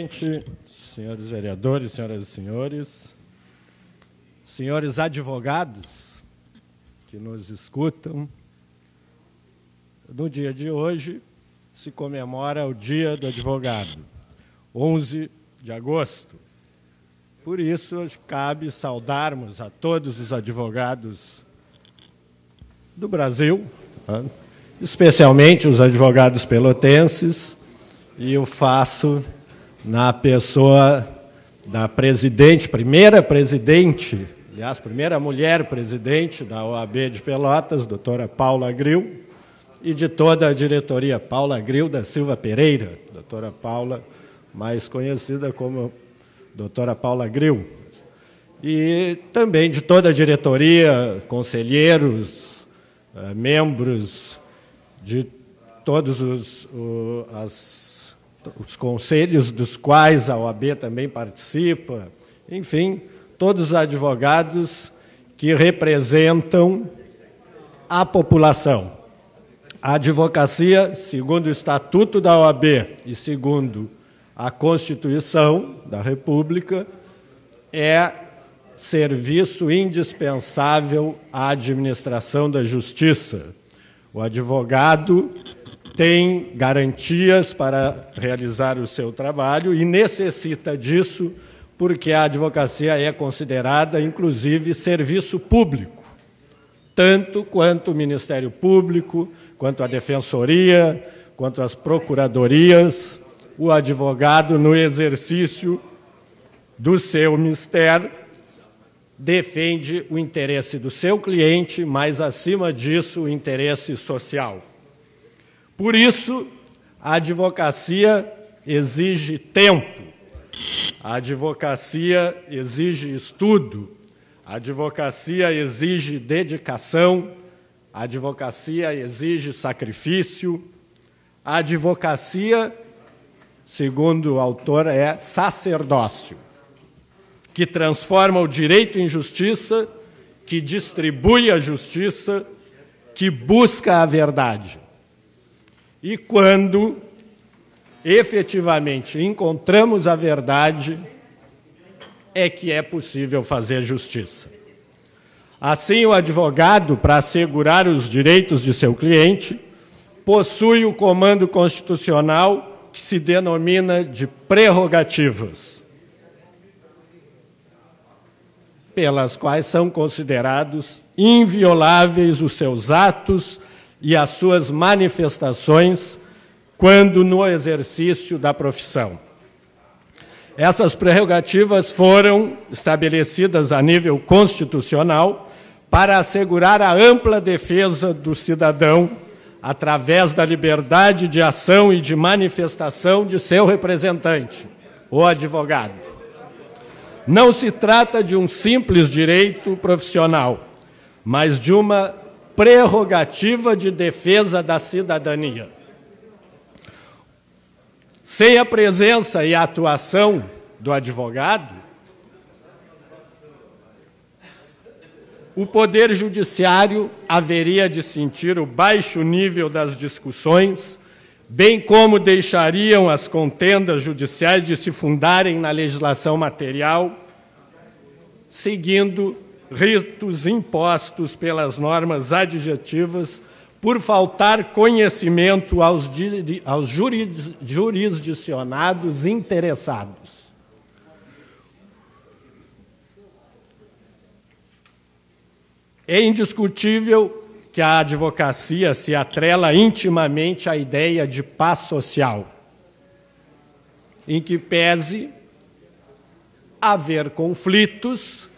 presidente, senhores vereadores, senhoras e senhores advogados que nos escutam, no dia de hoje se comemora o Dia do Advogado, 11 de agosto. Por isso, cabe saudarmos a todos os advogados do Brasil, especialmente os advogados pelotenses, e eu faço na pessoa da presidente, primeira mulher presidente da OAB de Pelotas, doutora Paula Gril, e de toda a diretoria, Paula Gril da Silva Pereira, doutora Paula, mais conhecida como doutora Paula Gril, e também de toda a diretoria, conselheiros, membros de todos os conselhos dos quais a OAB também participa, enfim, todos os advogados que representam a população. A advocacia, segundo o Estatuto da OAB e segundo a Constituição da República, é serviço indispensável à administração da justiça. O advogado tem garantias para realizar o seu trabalho e necessita disso porque a advocacia é considerada, inclusive, serviço público, tanto quanto o Ministério Público, quanto a Defensoria, quanto as procuradorias. O advogado, no exercício do seu mistério, defende o interesse do seu cliente, mas, acima disso, o interesse social. Por isso, a advocacia exige tempo, a advocacia exige estudo, a advocacia exige dedicação, a advocacia exige sacrifício, a advocacia, segundo o autor, é sacerdócio, que transforma o direito em justiça, que distribui a justiça, que busca a verdade. E quando efetivamente encontramos a verdade, é que é possível fazer justiça. Assim, o advogado, para assegurar os direitos de seu cliente, possui o comando constitucional que se denomina de prerrogativas, pelas quais são considerados invioláveis os seus atos e as suas manifestações quando no exercício da profissão. Essas prerrogativas foram estabelecidas a nível constitucional para assegurar a ampla defesa do cidadão através da liberdade de ação e de manifestação de seu representante, o advogado. Não se trata de um simples direito profissional, mas de uma prerrogativa de defesa da cidadania. Sem a presença e a atuação do advogado, o Poder Judiciário haveria de sentir o baixo nível das discussões, bem como deixariam as contendas judiciais de se fundarem na legislação material, seguindo ritos impostos pelas normas adjetivas por faltar conhecimento aos jurisdicionados interessados. É indiscutível que a advocacia se atrela intimamente à ideia de paz social, em que pese haver conflitos,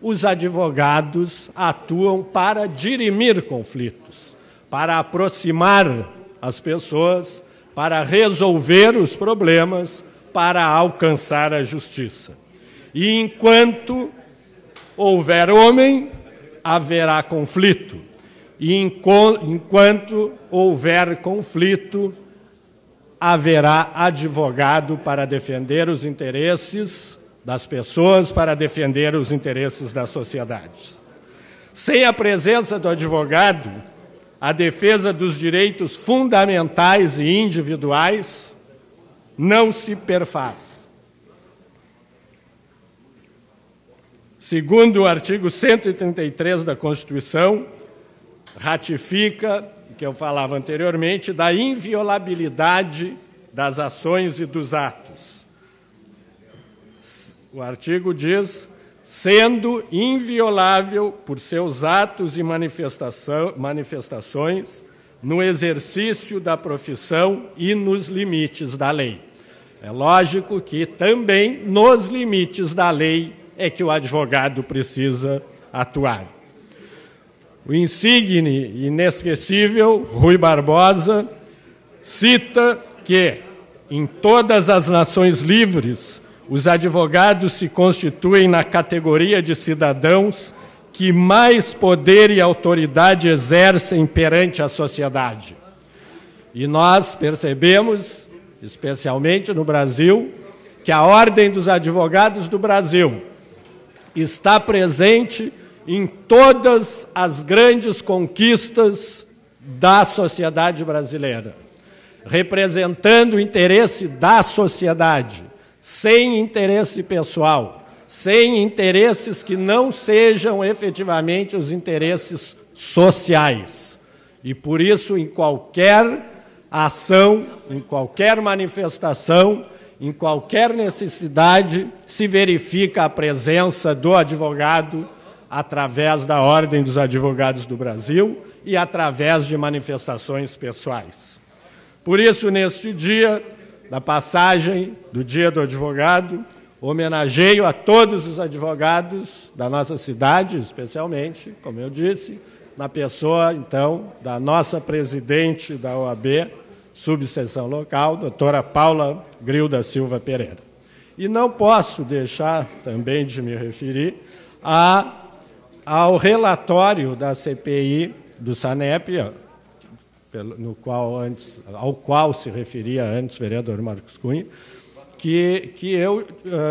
os advogados atuam para dirimir conflitos, para aproximar as pessoas, para resolver os problemas, para alcançar a justiça. E enquanto houver homem, haverá conflito. E enquanto houver conflito, haverá advogado para defender os interesses das pessoas, para defender os interesses da sociedade. Sem a presença do advogado, a defesa dos direitos fundamentais e individuais não se perfaz. segundo o artigo 133 da Constituição, ratifica, o que eu falava anteriormente, da inviolabilidade das ações e dos atos. O artigo diz, sendo inviolável por seus atos e manifestações no exercício da profissão e nos limites da lei. É lógico que também nos limites da lei é que o advogado precisa atuar. O insigne e inesquecível Rui Barbosa cita que, em todas as nações livres, os advogados se constituem na categoria de cidadãos que mais poder e autoridade exercem perante a sociedade. E nós percebemos, especialmente no Brasil, que a Ordem dos Advogados do Brasil está presente em todas as grandes conquistas da sociedade brasileira, representando o interesse da sociedade, sem interesse pessoal, sem interesses que não sejam efetivamente os interesses sociais. E por isso, em qualquer ação, em qualquer manifestação, em qualquer necessidade, se verifica a presença do advogado através da Ordem dos Advogados do Brasil e através de manifestações pessoais. Por isso, neste dia da passagem do Dia do Advogado, homenageio a todos os advogados da nossa cidade, especialmente, como eu disse, na pessoa, então, da nossa presidente da OAB, subseção local, doutora Paula Gril da Silva Pereira. E não posso deixar também de me referir ao relatório da CPI do SANEP, ao qual se referia antes o vereador Marcos Cunha, que eu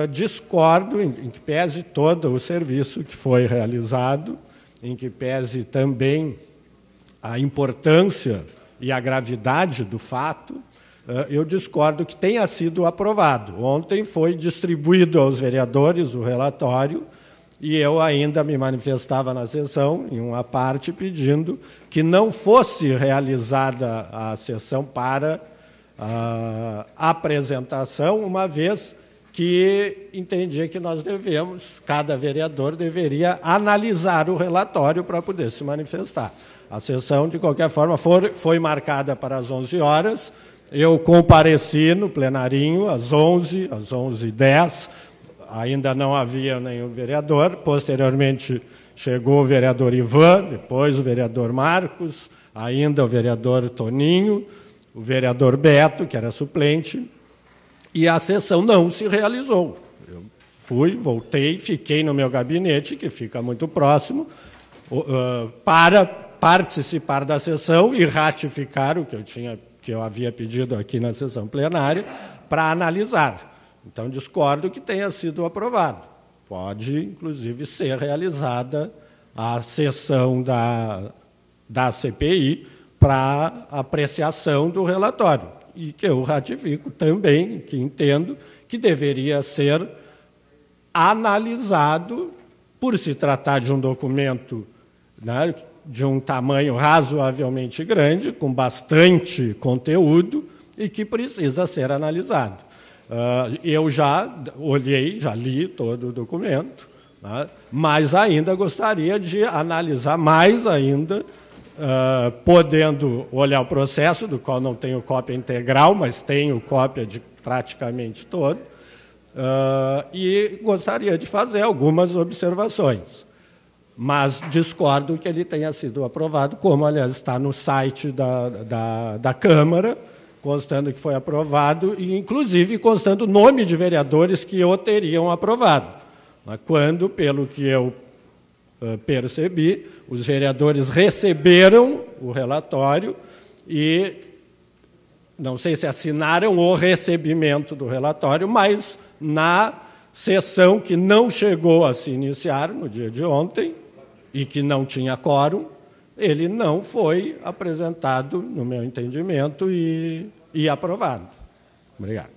discordo, em que pese todo o serviço que foi realizado, em que pese também a importância e a gravidade do fato, eu discordo que tenha sido aprovado. Ontem foi distribuído aos vereadores o relatório e eu ainda me manifestava na sessão, em uma parte, pedindo que não fosse realizada a sessão para a apresentação, uma vez que entendia que nós devemos, cada vereador deveria analisar o relatório para poder se manifestar. A sessão, de qualquer forma, foi marcada para as 11 horas, eu compareci no plenarinho às 11h10, ainda não havia nenhum vereador, posteriormente chegou o vereador Ivan, depois o vereador Marcos, ainda o vereador Toninho, o vereador Beto, que era suplente, e a sessão não se realizou. Eu fui, voltei, fiquei no meu gabinete, que fica muito próximo, para participar da sessão e ratificar o que eu havia pedido aqui na sessão plenária, para analisar. Então, discordo que tenha sido aprovado. Pode, inclusive, ser realizada a sessão da CPI para apreciação do relatório. E que eu ratifico também, que entendo que deveria ser analisado, por se tratar de um documento, né, de um tamanho razoavelmente grande, com bastante conteúdo, e que precisa ser analisado. Eu já olhei, já li todo o documento, né, mas ainda gostaria de analisar mais ainda, podendo olhar o processo, do qual não tenho cópia integral, mas tenho cópia de praticamente todo, e gostaria de fazer algumas observações. Mas discordo que ele tenha sido aprovado, como, aliás, está no site da Câmara, constando que foi aprovado, e, inclusive, constando o nome de vereadores que o teriam aprovado. Quando, pelo que eu percebi, os vereadores receberam o relatório e, não sei se assinaram o recebimento do relatório, mas na sessão que não chegou a se iniciar no dia de ontem e que não tinha quórum, ele não foi apresentado, no meu entendimento, e aprovado. Obrigado.